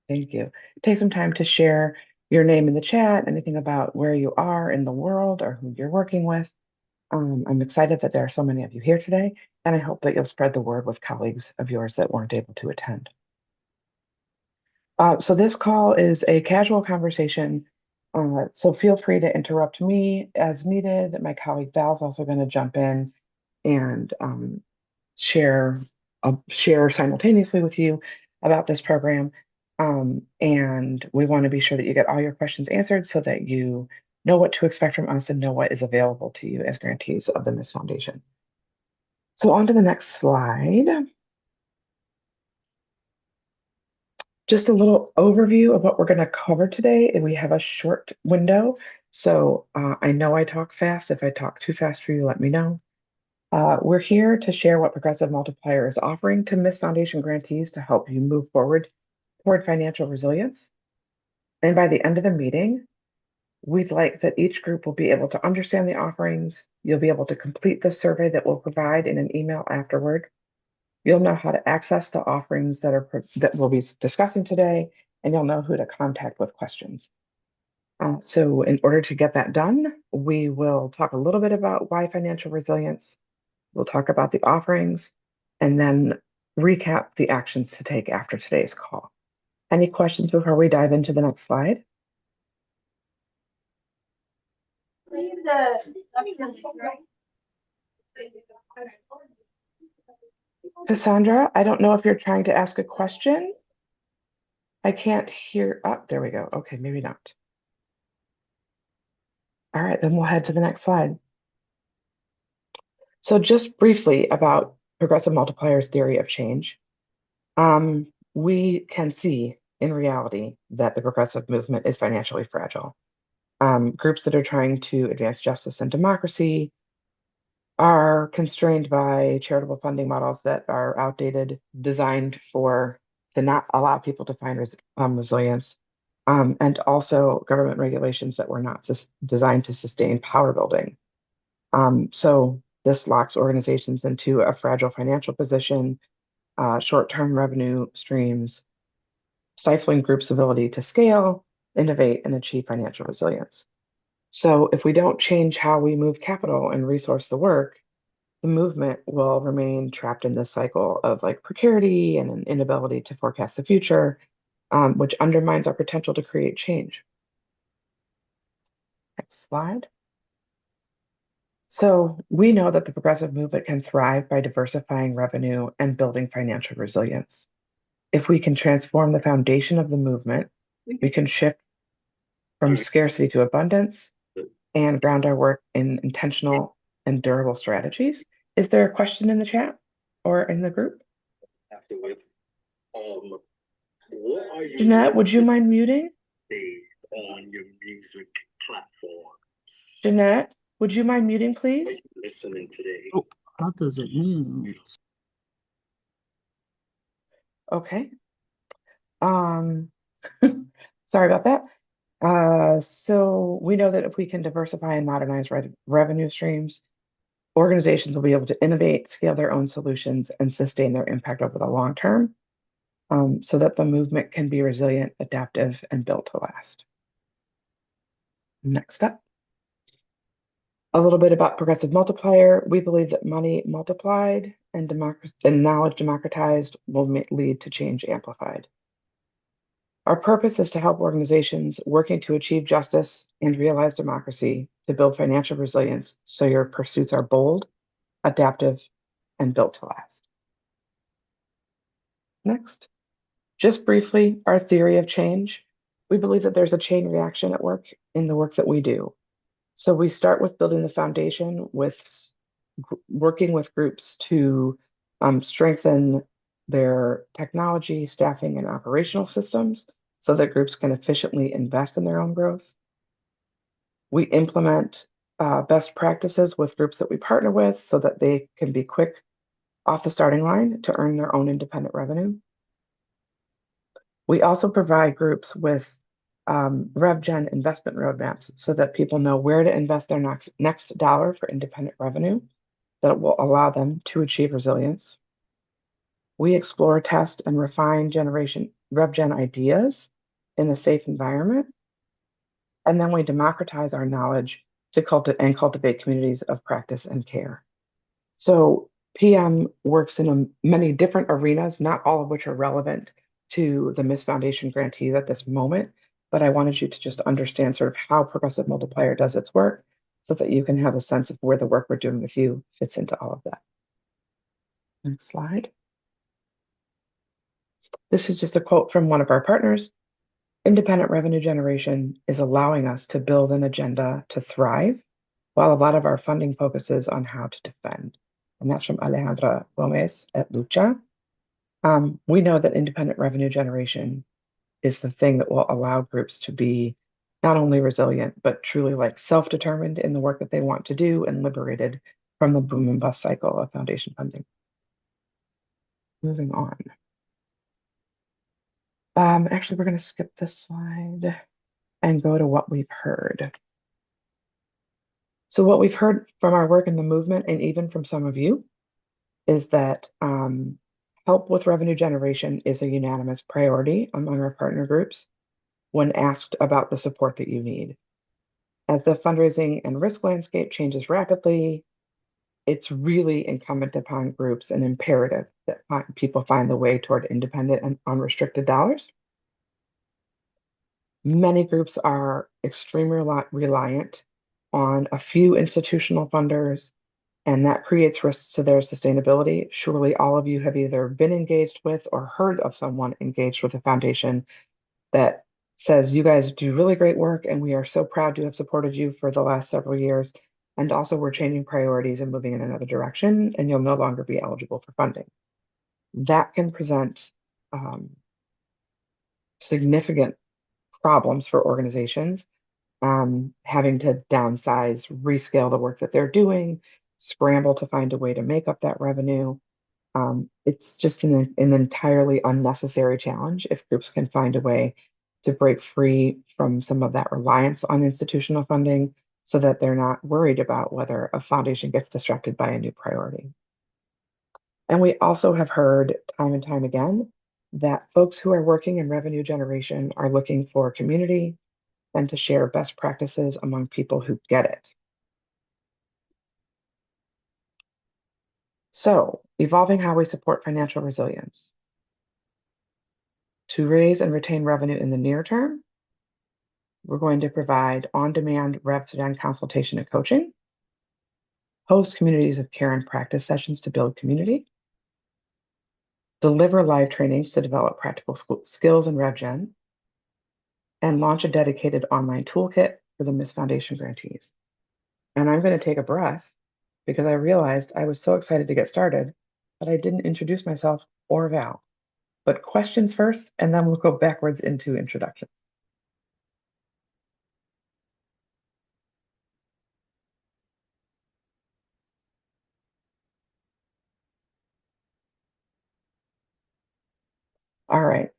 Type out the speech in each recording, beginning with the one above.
Thank you. Take some time to share your name in the chat, anything about where you are in the world or who you're working with. I'm excited that there are so many of you here today, and I hope that you'll spread the word with colleagues of yours that weren't able to attend. So this call is a casual conversation, so feel free to interrupt me as needed. My colleague Val's also going to jump in and share simultaneously with you about this program. And we want to be sure that you get all your questions answered so that you know what to expect from us and know what is available to you as grantees of the MIS Foundation. So on to the next slide. Just a little overview of what we're going to cover today. And we have a short window. So I know I talk fast. If I talk too fast for you, let me know. We're here to share what Progressive Multiplier is offering to MIS Foundation grantees to help you move forward toward financial resilience. And by the end of the meeting, we'd like that each group will be able to understand the offerings. You'll be able to complete the survey that we'll provide in an email afterward. You'll know how to access the offerings that we'll be discussing today, and you'll know who to contact with questions. So in order to get that done, we will talk a little bit about why financial resilience. We'll talk about the offerings and then recap the actions to take after today's call. Any questions before we dive into the next slide? Cassandra, I don't know if you're trying to ask a question. I can't hear. Oh, there we go. Okay, maybe not. All right, then we'll head to the next slide. So just briefly about Progressive Multiplier's theory of change. We can see in reality that the progressive movement is financially fragile. Groups that are trying to advance justice and democracy are constrained by charitable funding models that are outdated, designed to not allow people to find resilience, and also government regulations that were not designed to sustain power building. So this locks organizations into a fragile financial position, short-term revenue streams, stifling groups' ability to scale, innovate, and achieve financial resilience. So if we don't change how we move capital and resource the work, the movement will remain trapped in this cycle of like precarity and an inability to forecast the future, which undermines our potential to create change. Next slide. So we know that the progressive movement can thrive by diversifying revenue and building financial resilience. If we can transform the foundation of the movement, we can shift from scarcity to abundance and ground our work in intentional and durable strategies. Is there a question in the chat or in the group? Jeanette, would you mind muting? On your music platforms. Jeanette, would you mind muting, please? Listening today. Oh, how does it mean? Okay. Sorry about that. So we know that if we can diversify and modernize revenue streams, organizations will be able to innovate, scale their own solutions, and sustain their impact over the long term, so that the movement can be resilient, adaptive, and built to last. Next up. A little bit about Progressive Multiplier. We believe that money multiplied and knowledge democratized will lead to change amplified. Our purpose is to help organizations working to achieve justice and realize democracy to build financial resilience so your pursuits are bold, adaptive, and built to last. Next. Just briefly, our theory of change. We believe that there's a chain reaction at work in the work that we do. So we start with building the foundation with working with groups to strengthen their technology, staffing, and operational systems so that groups can efficiently invest in their own growth. We implement best practices with groups that we partner with so that they can be quick off the starting line to earn their own independent revenue. We also provide groups with RevGen investment roadmaps so that people know where to invest their next dollar for independent revenue that will allow them to achieve resilience. We explore, test, and refine RevGen ideas in a safe environment. And then we democratize our knowledge to cultivate communities of practice and care. So PM works in many different arenas, not all of which are relevant to the Miss Foundation grantees at this moment, but I wanted you to just understand sort of how Progressive Multiplier does its work so that you can have a sense of where the work we're doing with you fits into all of that. Next slide. This is just a quote from one of our partners. Independent revenue generation is allowing us to build an agenda to thrive, while a lot of our funding focuses on how to defend. And that's from Alejandra Gomez at Lucha. We know that independent revenue generation is the thing that will allow groups to be not only resilient, but truly like self-determined in the work that they want to do and liberated from the boom and bust cycle of foundation funding. Moving on. Actually, we're going to skip this slide and go to what we've heard. So what we've heard from our work in the movement, and even from some of you, is that help with revenue generation is a unanimous priority among our partner groups when asked about the support that you need. As the fundraising and risk landscape changes rapidly, it's really incumbent upon groups and imperative that people find the way toward independent and unrestricted dollars. Many groups are extremely reliant on a few institutional funders, and that creates risks to their sustainability. Surely all of you have either been engaged with or heard of someone engaged with a foundation that says, you guys do really great work, and we are so proud to have supported you for the last several years. And also, we're changing priorities and moving in another direction, and you'll no longer be eligible for funding. That can present significant problems for organizations, having to downsize, rescale the work that they're doing, scramble to find a way to make up that revenue. It's just an entirely unnecessary challenge if groups can find a way to break free from some of that reliance on institutional funding so that they're not worried about whether a foundation gets distracted by a new priority. And we also have heard time and time again that folks who are working in revenue generation are looking for community and to share best practices among people who get it. So, evolving how we support financial resilience. To raise and retain revenue in the near term, we're going to provide on-demand RevGen consultation and coaching, host communities of care and practice sessions to build community, deliver live trainings to develop practical skills in RevGen, and launch a dedicated online toolkit for the Miss Foundation grantees. And I'm going to take a breath because I realized I was so excited to get started that I didn't introduce myself or Val. But questions first, and then we'll go backwards into introductions. All right.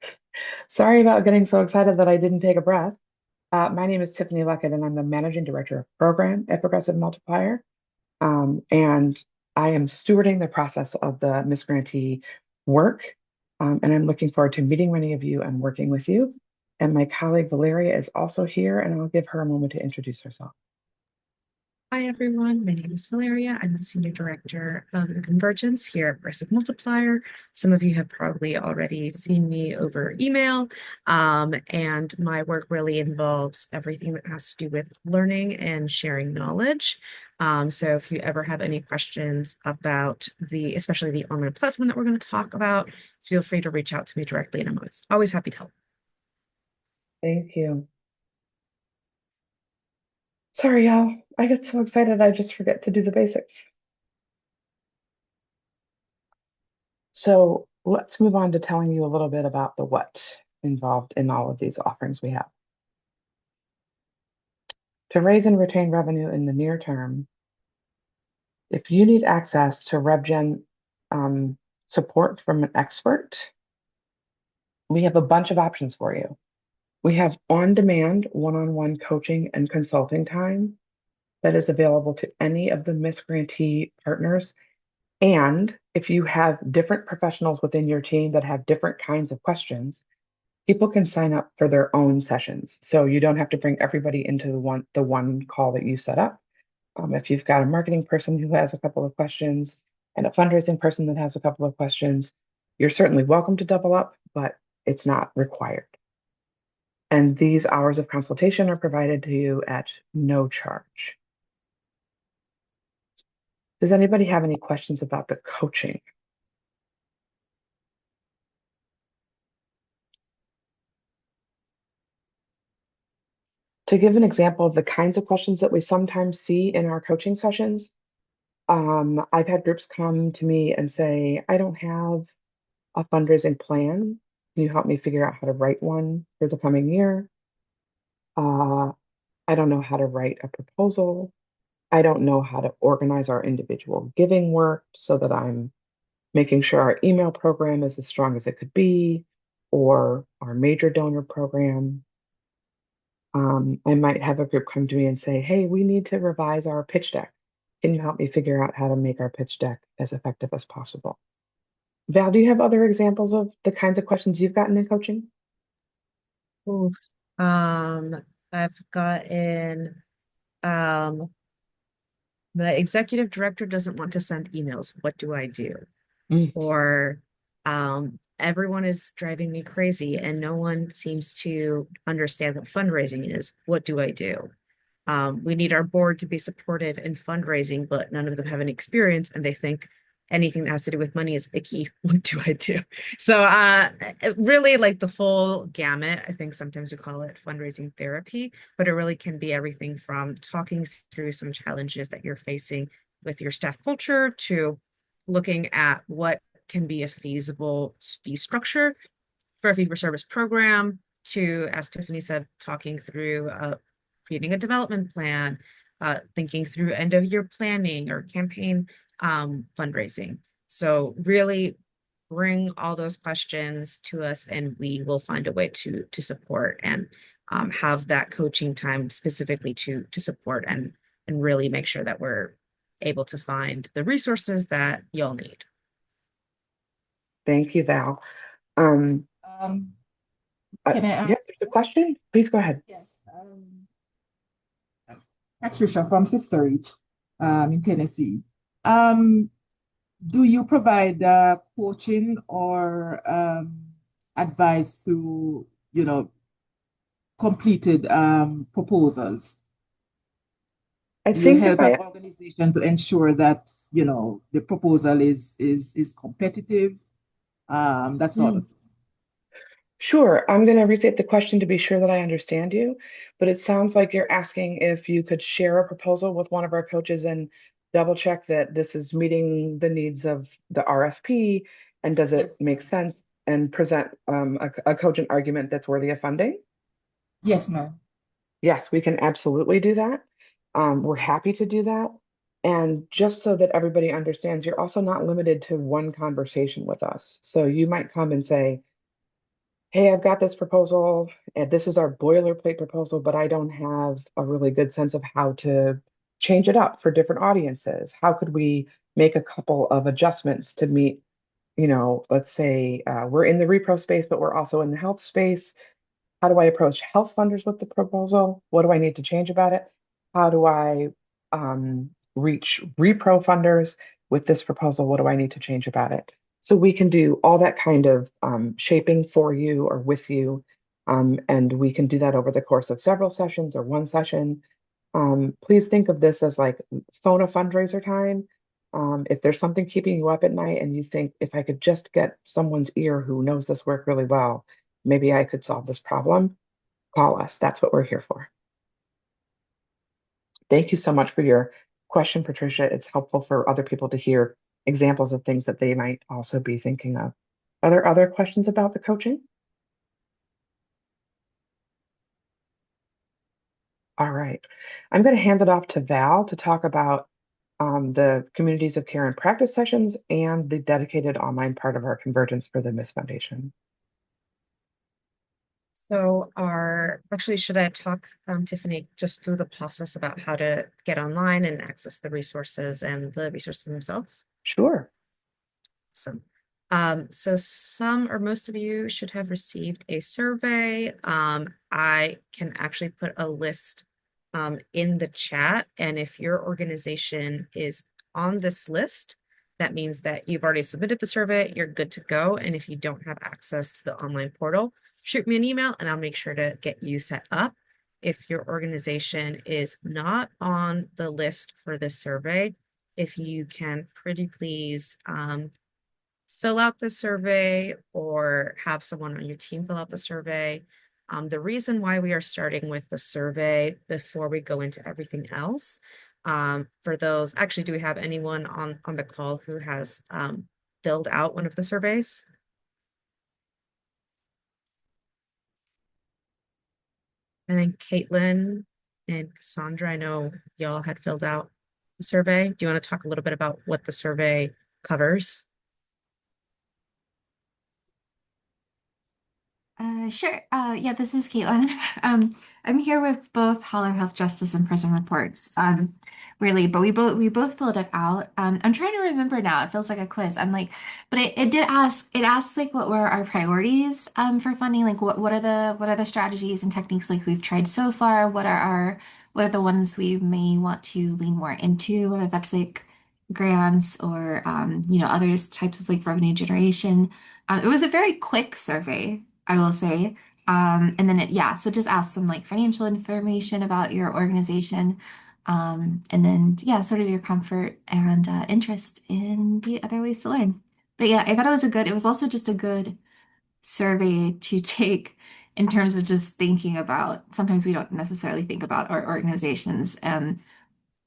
Sorry about getting so excited that I didn't take a breath. My name is Tiffany Luckett, and I'm the Managing Director of Program at Progressive Multiplier. And I am stewarding the process of the Miss Grantee work. And I'm looking forward to meeting many of you and working with you. And my colleague Valeria is also here, and I'll give her a moment to introduce herself. Hi, everyone. My name is Valeria. I'm the Senior Director of the Convergence here at Progressive Multiplier. Some of you have probably already seen me over email, and my work really involves everything that has to do with learning and sharing knowledge. So if you ever have any questions about especially the online platform that we're going to talk about, feel free to reach out to me directly, and I'm always happy to help. Thank you. Sorry, y'all. I get so excited I just forget to do the basics. So let's move on to telling you a little bit about the what involved in all of these offerings we have. To raise and retain revenue in the near term, if you need access to RevGen support from an expert, we have a bunch of options for you. We have on-demand one-on-one coaching and consulting time that is available to any of the Miss Grantee partners And if you have different professionals within your team that have different kinds of questions, people can sign up for their own sessions. So you don't have to bring everybody into the one call that you set up. If you've got a marketing person who has a couple of questions and a fundraising person that has a couple of questions, you're certainly welcome to double up, but it's not required. And these hours of consultation are provided to you at no charge. Does anybody have any questions about the coaching? To give an example of the kinds of questions that we sometimes see in our coaching sessions, I've had groups come to me and say, I don't have a fundraising plan. Can you help me figure out how to write one for the coming year? I don't know how to write a proposal. I don't know how to organize our individual giving work so that I'm making sure our email program is as strong as it could be, or our major donor program. I might have a group come to me and say, hey, we need to revise our pitch deck. Can you help me figure out how to make our pitch deck as effective as possible? Val, do you have other examples of the kinds of questions you've gotten in coaching? Ooh. I've gotten, the executive director doesn't want to send emails. What do I do? Mm. Or, everyone is driving me crazy and no one seems to understand what fundraising is. What do I do? We need our board to be supportive in fundraising, but none of them have any experience and they think anything that has to do with money is icky. What do I do? So really like the full gamut. I think sometimes we call it fundraising therapy, but it really can be everything from talking through some challenges that you're facing with your staff culture to looking at what can be a feasible fee structure for a fee-for-service program to, as Tiffany said, talking through creating a development plan, thinking through end-of-year planning or campaign fundraising. So really bring all those questions to us and we will find a way to support and have that coaching time specifically to support and really make sure that we're able to find the resources that you'll need. Thank you, Val. Um, Um, can I yeah, ask? there's a question. Please go ahead. Yes. Patricia from Sister Reach, in Tennessee. Um, do you provide coaching or advice through, completed proposals? I Do you think if help an I organization to ensure that, the proposal is competitive, that sort Hmm. of thing? Sure, I'm going to restate the question to be sure that I understand you, but it sounds like you're asking if you could share a proposal with one of our coaches and double check that this is meeting the needs of the RFP and does it Yes, make ma'am. sense and present a cogent argument that's worthy of funding? Yes, ma'am. Yes, we can absolutely do that. We're happy to do that. And just so that everybody understands, you're also not limited to one conversation with us. So you might come and say, hey, I've got this proposal, and this is our boilerplate proposal, but I don't have a really good sense of how to change it up for different audiences. How could we make a couple of adjustments to meet, let's say we're in the repro space, but we're also in the health space. How do I approach health funders with the proposal? What do I need to change about it? How do I reach repro funders with this proposal? What do I need to change about it? So we can do all that kind of shaping for you or with you. And we can do that over the course of several sessions or one session. Please think of this as like phone a fundraiser time. If there's something keeping you up at night and you think, if I could just get someone's ear who knows this work really well, maybe I could solve this problem, call us. That's what we're here for. Thank you so much for your question, Patricia. It's helpful for other people to hear examples of things that they might also be thinking of. Are there other questions about the coaching? All right. I'm going to hand it off to Val to talk about the communities of care and practice sessions and the dedicated online part of our Convergence for the Miss Foundation. So actually, should I talk, Tiffany, just through the process about how to get online and access the resources and the resources themselves? Sure. Awesome. So some or most of you should have received a survey. I can actually put a list in the chat, and if your organization is on this list, that means that you've already submitted the survey, you're good to go. And if you don't have access to the online portal, shoot me an email and I'll make sure to get you set up. If your organization is not on the list for this survey, if you can pretty please fill out the survey or have someone on your team fill out the survey. The reason why we are starting with the survey before we go into everything else, for those, actually, do we have anyone on the call who has filled out one of the surveys? I think Caitlin and Cassandra, I know y'all had filled out the survey. Do you want to talk a little bit about what the survey covers? Sure. Yeah, this is Caitlin. I'm here with both Holler Health Justice and Prison Reports. Really, but we both filled it out. I'm trying to remember now. It feels like a quiz. I'm like, but it did ask. It asked like what were our priorities for funding? Like what are the strategies and techniques like we've tried so far? What are the ones we may want to lean more into? Whether that's like grants or others types of like revenue generation. It was a very quick survey, I will say. And then so just ask some like financial information about your organization. And then, yeah, sort of your comfort and interest in the other ways to learn. But yeah, I thought it was also just a good survey to take in terms of just thinking about, sometimes we don't necessarily think about our organizations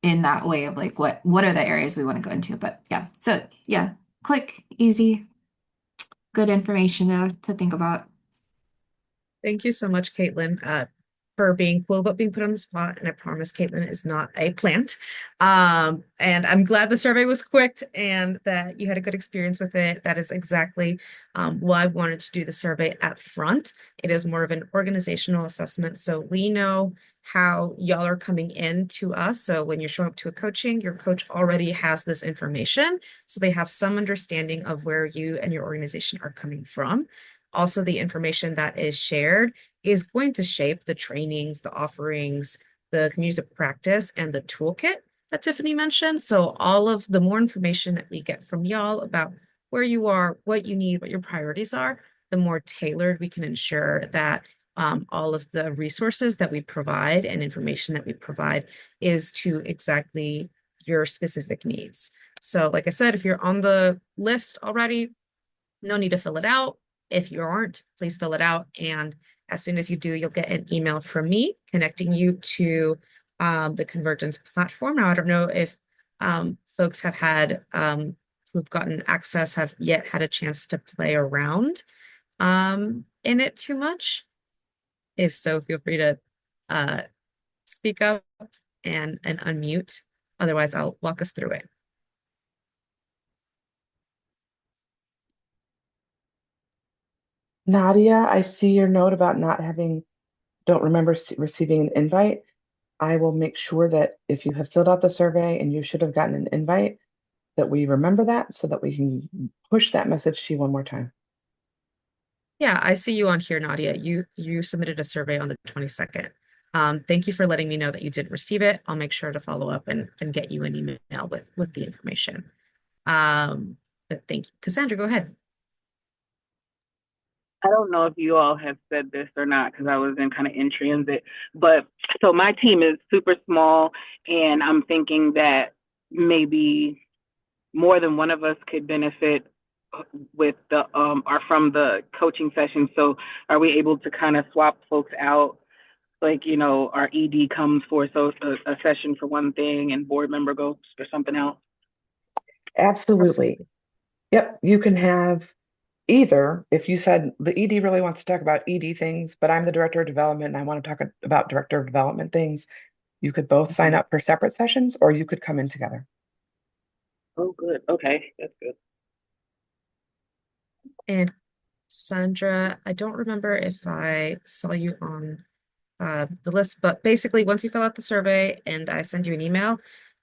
in that way of like, what are the areas we want to go into? But yeah, so yeah, quick, easy, good information to think about. Thank you so much, Caitlin, for being cool about being put on the spot. And I promise Caitlin is not a plant. And I'm glad the survey was quick and that you had a good experience with it. That is exactly why I wanted to do the survey at front. It is more of an organizational assessment. So we know how y'all are coming in to us. So when you're showing up to a coaching, your coach already has this information. So they have some understanding of where you and your organization are coming from. Also, the information that is shared is going to shape the trainings, the offerings, the communities of practice, and the toolkit that Tiffany mentioned. So all of the more information that we get from y'all about where you are, what you need, what your priorities are, the more tailored we can ensure that all of the resources that we provide and information that we provide is to exactly your specific needs. So like I said, if you're on the list already, no need to fill it out. If you aren't, please fill it out. And as soon as you do, you'll get an email from me connecting you to the Convergence platform. Now, I don't know if folks have had who've gotten access have yet had a chance to play around in it too much. If so, feel free to speak up and unmute. Otherwise, I'll walk us through it. Nadia, I see your note about don't remember receiving an invite. I will make sure that if you have filled out the survey and you should have gotten an invite, that we remember that so that we can push that message to you one more time. Yeah, I see you on here, Nadia. You submitted a survey on the 22nd. Thank you for letting me know that you didn't receive it. I'll make sure to follow up and get you an email with the information. But thank you. Cassandra, go ahead. I don't know if you all have said this or not because I was in transit, but so my team is super small and I'm thinking that maybe more than one of us could benefit with the or from the coaching session. So are we able to kind of swap folks out? Like, our ED comes for a session for one thing and board member goes for something else. Absolutely. Yep. You can have either, if you said the ED really wants to talk about ED things, but I'm the director of development and I want to talk about director of development things, you could both sign up for separate sessions or you could come in together. Oh, good. Okay. That's good. And Sandra, I don't remember if I saw you on the list, but basically once you fill out the survey and I send you an email,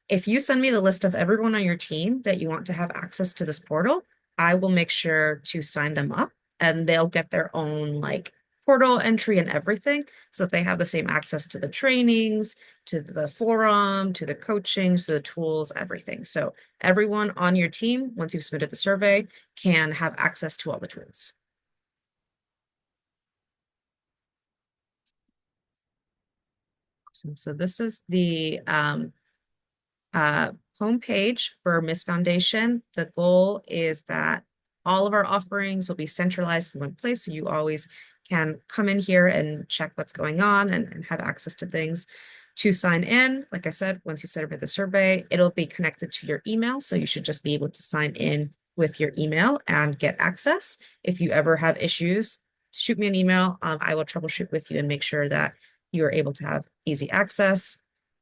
If you send me the list of everyone on your team that you want to have access to this portal, I will make sure to sign them up and they'll get their own like portal entry and everything. So that they have the same access to the trainings, to the forum, to the coachings, to the tools, everything. So everyone on your team, once you've submitted the survey, can have access to all the tools. Awesome. So this is the homepage for Miss Foundation. The goal is that all of our offerings will be centralized in one place. So you always can come in here and check what's going on and have access to things. To sign in, like I said, once you submit the survey, it'll be connected to your email. So you should just be able to sign in with your email and get access. If you ever have issues, shoot me an email. I will troubleshoot with you and make sure that you are able to have easy access.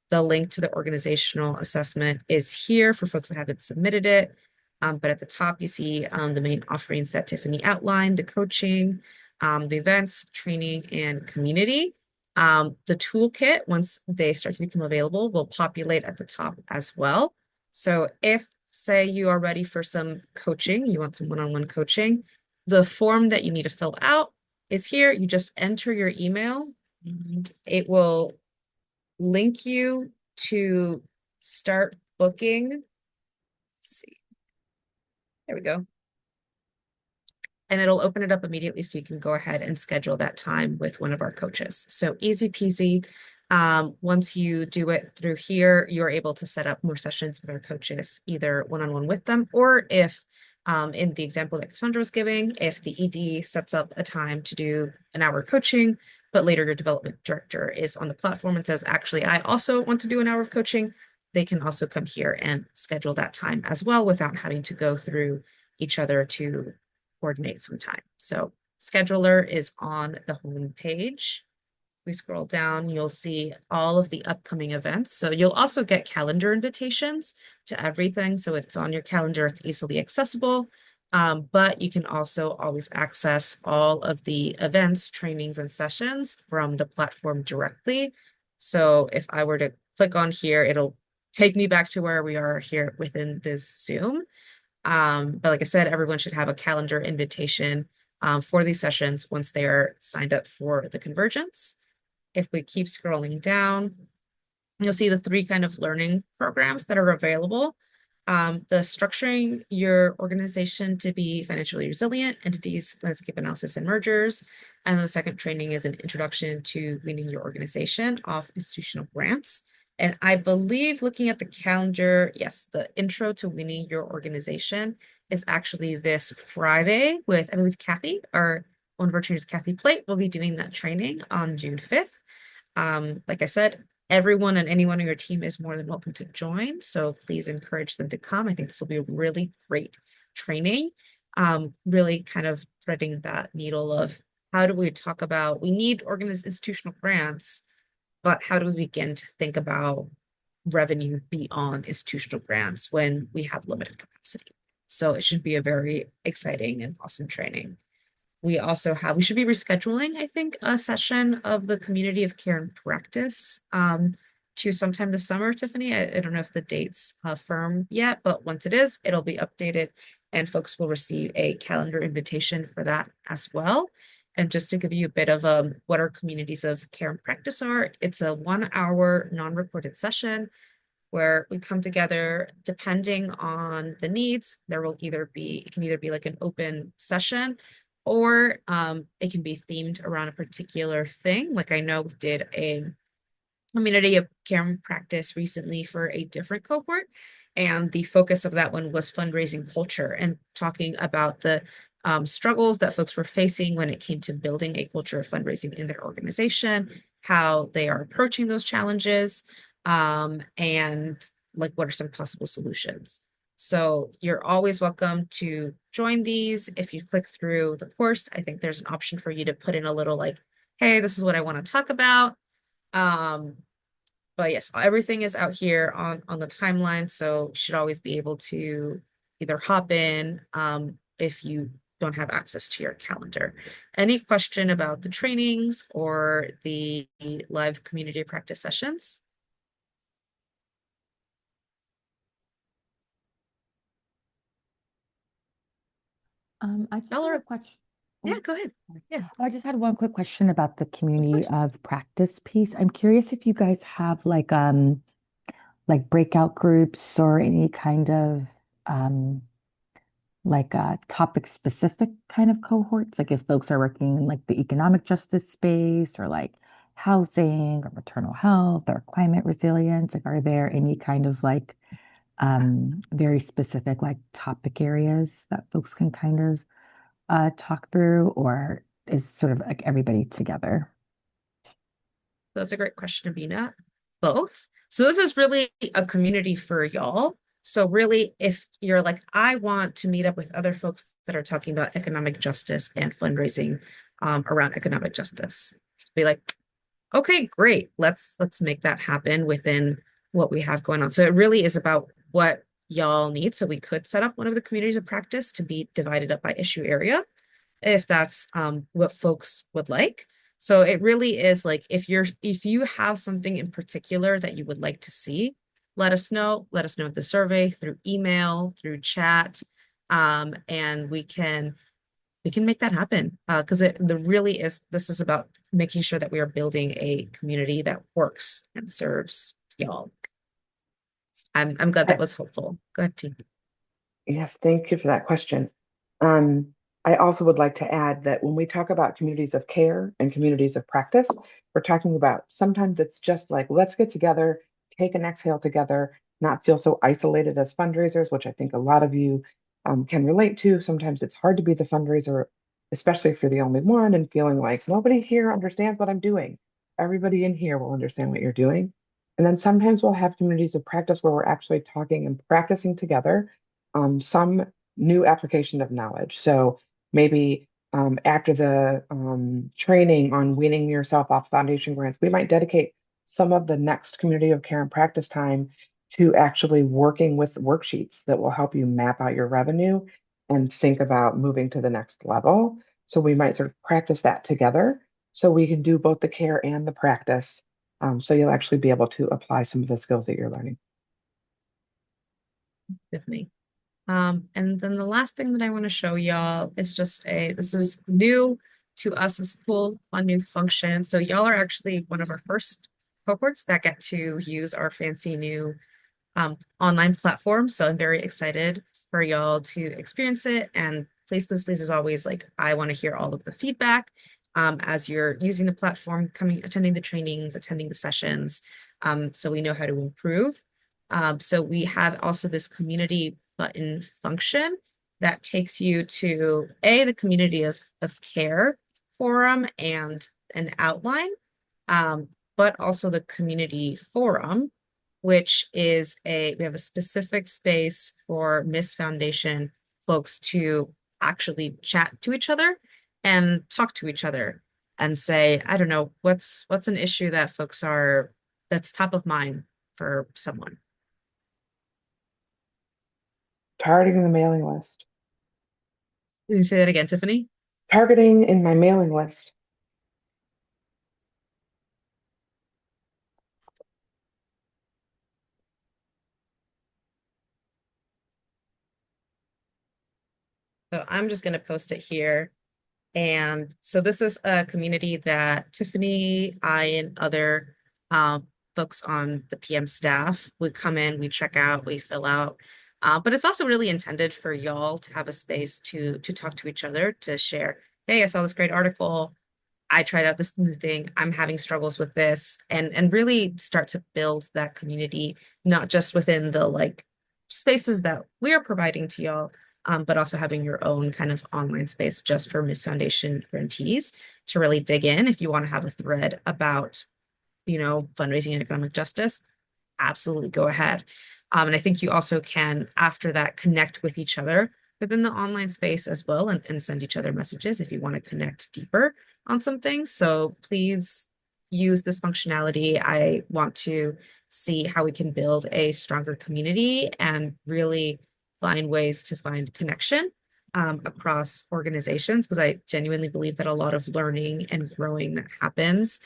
The link to the organizational assessment is here for folks that haven't submitted it. But at the top, you see the main offerings that Tiffany outlined, the coaching, the events, training, and community. The toolkit, once they start to become available, will populate at the top as well. So if, say, you are ready for some coaching, you want some one-on-one coaching, the form that you need to fill out is here. You just enter your email and it will link you to start booking. Let's see. There we go. And it'll open it up immediately so you can go ahead and schedule that time with one of our coaches. So easy peasy. Once you do it through here, you're able to set up more sessions with our coaches, either one-on-one with them, or if in the example that Cassandra was giving, if the ED sets up a time to do an hour coaching, but later your development director is on the platform and says, actually, I also want to do an hour of coaching, they can also come here and schedule that time as well without having to go through each other to coordinate some time. So scheduler is on the home page. We scroll down, you'll see all of the upcoming events. So you'll also get calendar invitations to everything. So it's on your calendar, it's easily accessible. But you can also always access all of the events, trainings, and sessions from the platform directly. So if I were to click on here, it'll take me back to where we are here within this Zoom. But like I said, everyone should have a calendar invitation for these sessions once they are signed up for the Convergence. If we keep scrolling down, you'll see the three kind of learning programs that are available. The structuring your organization to be financially resilient, entities, landscape analysis, and mergers. And the second training is an introduction to weaning your organization off institutional grants. And I believe looking at the calendar, yes, the intro to weaning your organization is actually this Friday with, I believe, Kathy, or one of our trainers, Kathy Plate, will be doing that training on June 5th. Like I said, everyone and anyone on your team is more than welcome to join. So please encourage them to come. I think this will be a really great training. Really kind of threading that needle of how do we talk about, we need institutional grants, but how do we begin to think about revenue beyond institutional grants when we have limited capacity? So it should be a very exciting and awesome training. We also have, we should be rescheduling, I think, a session of the community of care and practice to sometime this summer, Tiffany. I don't know if the date's firm yet, but once it is, it'll be updated and folks will receive a calendar invitation for that as well. And just to give you a bit of what our communities of care and practice are, it's a 1 hour non-recorded session where we come together depending on the needs. There will either be, it can either be like an open session or it can be themed around a particular thing. Like I know we did a community of care and practice recently for a different cohort. And the focus of that one was fundraising culture and talking about the struggles that folks were facing when it came to building a culture of fundraising in their organization, how they are approaching those challenges, and like what are some possible solutions. So you're always welcome to join these. If you click through the course, I think there's an option for you to put in a little like, hey, this is what I want to talk about. But yes, everything is out here on the timeline. So you should always be able to either hop in if you don't have access to your calendar. Any question about the trainings or the live community practice sessions? I just Y'all had are, a question. yeah, go ahead. Yeah. I just had one quick question about the community of practice piece. I'm curious if you guys have like breakout groups or any kind of um topic specific kind of cohorts, like if folks are working in like the economic justice space or like housing or maternal health or climate resilience, like are there any kind of like very specific like topic areas that folks can kind of talk through, or is sort of like everybody together? That's a great question, Abina. Both. So this is really a community for y'all. So really, if you're like, I want to meet up with other folks that are talking about economic justice and fundraising around economic justice, be like, okay, great. Let's make that happen within what we have going on. So it really is about what y'all need. So we could set up one of the communities of practice to be divided up by issue area if that's what folks would like. So it really is like if you have something in particular that you would like to see, let us know. Let us know the survey through email, through chat, and we can make that happen. Because this is about making sure that we are building a community that works and serves y'all. I'm glad that was helpful. Go ahead, team. Yes, thank you for that question. Um, I also would like to add that when we talk about communities of care and communities of practice, we're talking about sometimes it's just like, let's get together, take an exhale together, not feel so isolated as fundraisers, which I think a lot of you can relate to. Sometimes it's hard to be the fundraiser, especially if you're the only one and feeling like nobody here understands what I'm doing. Everybody in here will understand what you're doing. And then sometimes we'll have communities of practice where we're actually talking and practicing together some new application of knowledge. So maybe after the training on weaning yourself off foundation grants, we might dedicate some of the next community of care and practice time to actually working with worksheets that will help you map out your revenue and think about moving to the next level. So we might sort of practice that together so we can do both the care and the practice. So you'll actually be able to apply some of the skills that you're learning. Tiffany. And then the last thing that I want to show y'all is this is new to us as school, fun new function. So y'all are actually one of our first cohorts that get to use our fancy new online platform. So I'm very excited for y'all to experience it. And please, please, please, as always, like I want to hear all of the feedback as you're using the platform, attending the trainings, attending the sessions, so we know how to improve. So we have also this community button function that takes you to the community of care forum and an outline, but also the community forum, which is we have a specific space for Miss Foundation folks to actually chat to each other and talk to each other and say, I don't know, what's an issue that that's top of mind for someone. Targeting the mailing list. Can you say that again, Tiffany? Targeting in my mailing list. So I'm just going to post it here. And so this is a community that Tiffany, I, and other folks on the PM staff would come in, we check out, we fill out. But it's also really intended for y'all to have a space to talk to each other, to share, hey, I saw this great article. I tried out this new thing. I'm having struggles with this, and really start to build that community, not just within the like spaces that we're providing to y'all, but also having your own kind of online space just for Miss Foundation grantees to really dig in. If you want to have a thread about, fundraising and economic justice, absolutely go ahead. And I think you also can, after that, connect with each other within the online space as well, and send each other messages if you want to connect deeper on some things. So please use this functionality. I want to see how we can build a stronger community and really find ways to find connection across organizations, because I genuinely believe that a lot of learning and growing that happens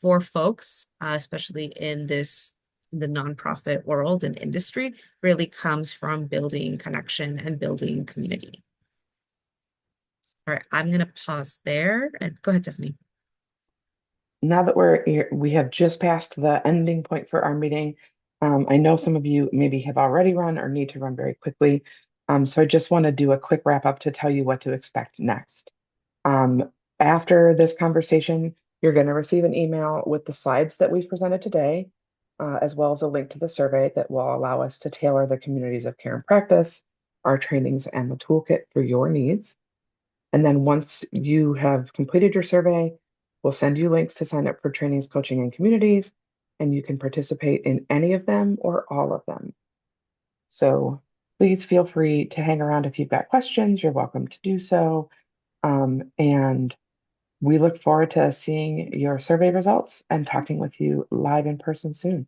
for folks, especially in the nonprofit world and industry, really comes from building connection and building community. All right, I'm going to pause there and go ahead, Tiffany. Now that we have just passed the ending point for our meeting, I know some of you maybe have already run or need to run very quickly. So I just want to do a quick wrap up to tell you what to expect next. After this conversation, you're going to receive an email with the slides that we've presented today, as well as a link to the survey that will allow us to tailor the communities of care and practice, our trainings, and the toolkit for your needs. And then once you have completed your survey, we'll send you links to sign up for trainings, coaching, and communities, and you can participate in any of them or all of them. So please feel free to hang around if you've got questions. You're welcome to do so. And we look forward to seeing your survey results and talking with you live in person soon.